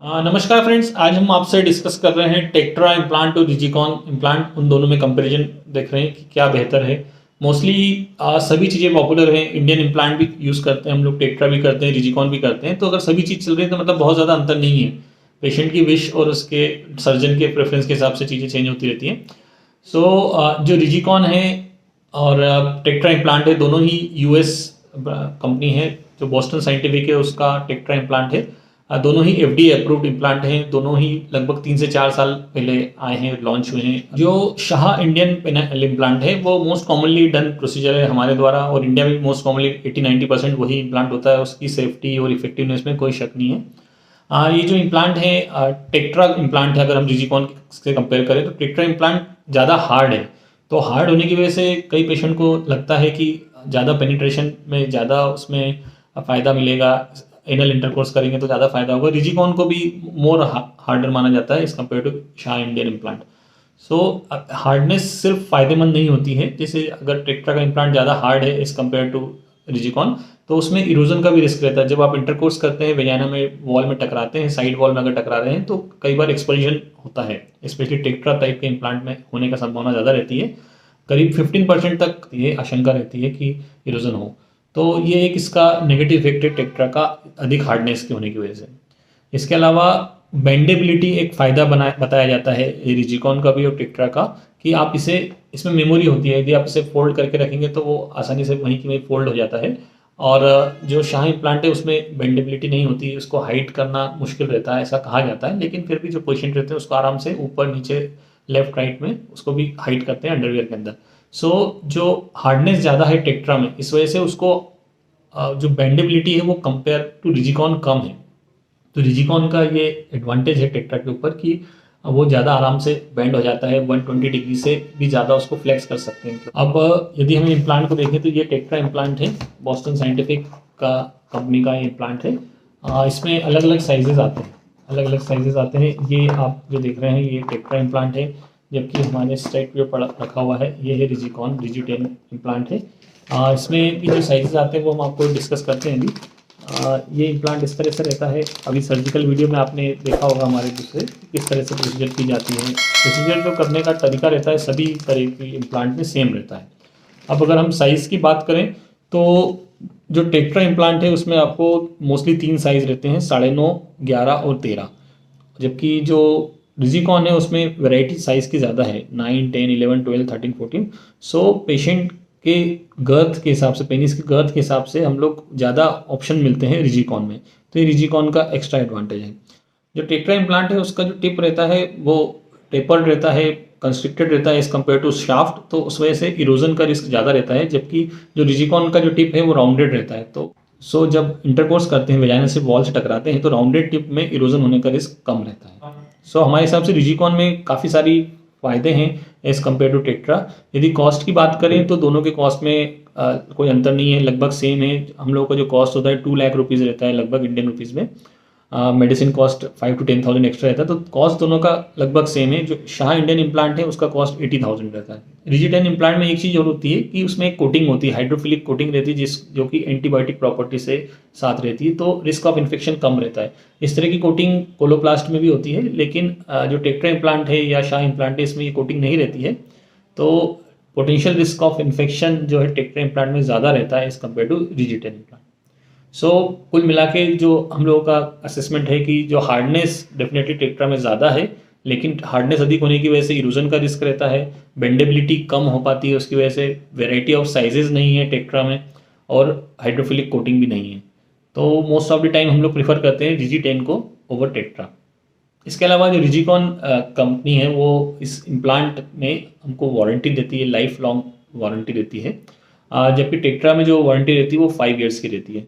नमस्कार फ्रेंड्स, आज हम आपसे डिस्कस कर रहे हैं टेक्ट्रा इम्प्लांट और रिजिकॉन इम्प्लांट। उन दोनों में कंपैरिजन देख रहे हैं कि क्या बेहतर है। मोस्टली सभी चीज़ें पॉपुलर हैं। इंडियन इम्प्लांट भी यूज़ करते हैं हम लोग, टेक्ट्रा भी करते हैं, रिजिकॉन भी करते हैं। तो अगर सभी चीज़ चल रही है तो मतलब बहुत ज़्यादा अंतर नहीं है। पेशेंट की विश और उसके सर्जन के प्रेफरेंस के हिसाब से चीज़ें चेंज होती रहती हैं। जो रिजिकॉन है और टेक्ट्रा इम्प्लांट है, दोनों ही यूएस कंपनी है। जो बोस्टन साइंटिफिक है उसका टेक्ट्रा इम्प्लांट है। दोनों ही एफडीए अप्रूव्ड इम्प्लांट हैं। दोनों ही लगभग 3 से 4 साल पहले आए हैं, लॉन्च हुए हैं। जो शाह इंडियन पेनिकल इम्प्लांट है वो मोस्ट कॉमनली डन प्रोसीजर है हमारे द्वारा, और इंडिया में मोस्ट कॉमनली 80-90% वही इम्प्लांट होता है। उसकी सेफ्टी और इफेक्टिवनेस में कोई शक नहीं है। ये जो इम्प्लांट है टेक्ट्रा इम्प्लांट है, अगर हम रिजिकॉन से कंपेयर करें तो टेक्ट्रा इम्प्लांट ज़्यादा हार्ड है। तो हार्ड होने की वजह से कई पेशेंट को लगता है कि ज़्यादा पेनिट्रेशन में ज़्यादा उसमें फ़ायदा मिलेगा, एनल इंटरकोर्स करेंगे तो ज़्यादा फायदा होगा। रिजिकॉन को भी मोर हार्डर माना जाता है एज कम्पेयर टू शाह इंडियन इम्प्लांट। सो हार्डनेस सिर्फ फायदेमंद नहीं होती है। जैसे अगर टेक्ट्रा का इम्प्लांट ज़्यादा हार्ड है एज कम्पेयर टू रिजिकॉन, तो उसमें इरोजन का भी रिस्क रहता है। जब आप इंटरकोर्स करते हैं, वेजाइना में वॉल में टकराते हैं, साइड वॉल में अगर टकरा रहे हैं तो कई बार एक्सपल्जन होता है। स्पेशली टेक्ट्रा टाइप के इम्प्लांट में होने का संभावना ज़्यादा रहती है। करीब 15% तक ये आशंका रहती है कि इरोजन हो। तो ये एक इसका नेगेटिव इफेक्ट है टेक्ट्रा का, अधिक हार्डनेस के होने की वजह से। इसके अलावा बेंडेबिलिटी एक फ़ायदा बताया जाता है रिजिकॉन का भी और टेक्ट्रा का, कि आप इसमें मेमोरी होती है। यदि आप इसे फोल्ड करके रखेंगे तो वो आसानी से वहीं की वहीं फोल्ड हो जाता है। और जो शाह इम्प्लांट है उसमें बेंडेबिलिटी नहीं होती, उसको हाइट करना मुश्किल रहता है, ऐसा कहा जाता है। लेकिन फिर भी जो पेशेंट रहते हैं उसको आराम से ऊपर नीचे लेफ्ट राइट में उसको भी हाइट करते हैं अंडरवियर के अंदर। जो हार्डनेस ज़्यादा है टेक्ट्रा में, इस वजह से उसको जो बेंडेबिलिटी है वो कंपेयर टू रिजिकॉन कम है। तो रिजिकॉन का ये एडवांटेज है टेक्ट्रा के ऊपर कि वो ज़्यादा आराम से बेंड हो जाता है, 120 डिग्री से भी ज़्यादा उसको फ्लेक्स कर सकते हैं। अब यदि हम इम्प्लांट को देखें तो ये टेक्ट्रा इम्प्लांट है, बॉस्टन साइंटिफिक का कंपनी का ये इम्प्लांट है। इसमें अलग अलग साइजेस आते हैं, अलग अलग साइजेस आते हैं। ये आप जो देख रहे हैं ये टेक्ट्रा इम्प्लांट है, जबकि हमारे साइट पे पड़ा रखा हुआ है ये है रिजिकॉन रिजिटेन इम्प्लांट है। इसमें भी जो साइजेस आते हैं वो हम आपको डिस्कस करते हैं अभी। ये इम्प्लांट इस तरह से रहता है। अभी सर्जिकल वीडियो में आपने देखा होगा हमारे दूसरे किस तरह से प्रोसीजर की जाती है। प्रोसीजर जो करने का तरीका रहता है सभी तरह की इम्प्लांट में सेम रहता है। अब अगर हम साइज़ की बात करें तो जो टेक्ट्रा इम्प्लांट है उसमें आपको मोस्टली 3 साइज़ रहते हैं, 9.5, 11 और 13। जबकि जो रिजिकॉन है उसमें वैरायटी साइज़ की ज़्यादा है, 9, 10, 11, 12, 13, 14। सो पेशेंट के गर्थ के हिसाब से, पेनिस के गर्थ के हिसाब से हम लोग ज़्यादा ऑप्शन मिलते हैं रिजिकॉन में। तो ये रिजिकॉन का एक्स्ट्रा एडवांटेज है। जो टेक्ट्रा इम्प्लांट है उसका जो टिप रहता है वो टेपर्ड रहता है, कंस्ट्रिक्टेड रहता है एज कम्पेयर टू शाफ्ट। तो उस वजह से इरोजन का रिस्क ज़्यादा रहता है। जबकि जो रिजिकॉन का जो टिप है वो राउंडेड रहता है। तो जब इंटरकोर्स करते हैं, वेजाइना से वॉल से टकराते हैं, तो राउंडेड टिप में इरोजन होने का रिस्क कम रहता है। हमारे हिसाब से रिजिकॉन में काफ़ी सारी फ़ायदे हैं एज कम्पेयर टू टेक्ट्रा। यदि कॉस्ट की बात करें तो दोनों के कॉस्ट में कोई अंतर नहीं है, लगभग सेम है। हम लोगों का जो कॉस्ट होता है 2 लाख रुपीज़ रहता है लगभग इंडियन रुपीज़ में। मेडिसिन कॉस्ट 5 to 10,000 एक्स्ट्रा रहता है। तो कॉस्ट दोनों का लगभग सेम है। जो शाह इंडियन इम्प्लांट है उसका कॉस्ट 80,000 रहता है। रिजिटेन इम्प्लांट में एक चीज़ और होती है कि उसमें एक कोटिंग होती है, हाइड्रोफिलिक कोटिंग रहती है, जो कि एंटीबायोटिक प्रॉपर्टी से साथ रहती है। तो रिस्क ऑफ इन्फेक्शन कम रहता है। इस तरह की कोटिंग कोलोप्लास्ट में भी होती है, लेकिन जो टेक्ट्रा इम्प्लांट है या शाह इम्प्लांट है इसमें ये कोटिंग नहीं रहती है। तो पोटेंशियल रिस्क ऑफ इन्फेक्शन जो है टेक्ट्रा इम्प्लांट में ज़्यादा रहता है एज कम्पेयर टू रिजिटेन इम्प्लांट। कुल मिला के जो हम लोगों का असेसमेंट है कि जो हार्डनेस डेफिनेटली टेक्ट्रा में ज़्यादा है, लेकिन हार्डनेस अधिक होने की वजह से इरोजन का रिस्क रहता है, बेंडेबिलिटी कम हो पाती है, उसकी वजह से वेराइटी ऑफ साइजेस नहीं है टेक्ट्रा में, और हाइड्रोफिलिक कोटिंग भी नहीं है। तो मोस्ट ऑफ द टाइम हम लोग प्रीफर करते हैं रिजिटेन को ओवर टेक्ट्रा। इसके अलावा जो रिजिकॉन कंपनी है वो इस इम्प्लांट में हमको वारंटी देती है, लाइफ लॉन्ग वारंटी देती है। जबकि टेक्ट्रा में जो वारंटी रहती है वो 5 ईयर्स की रहती है।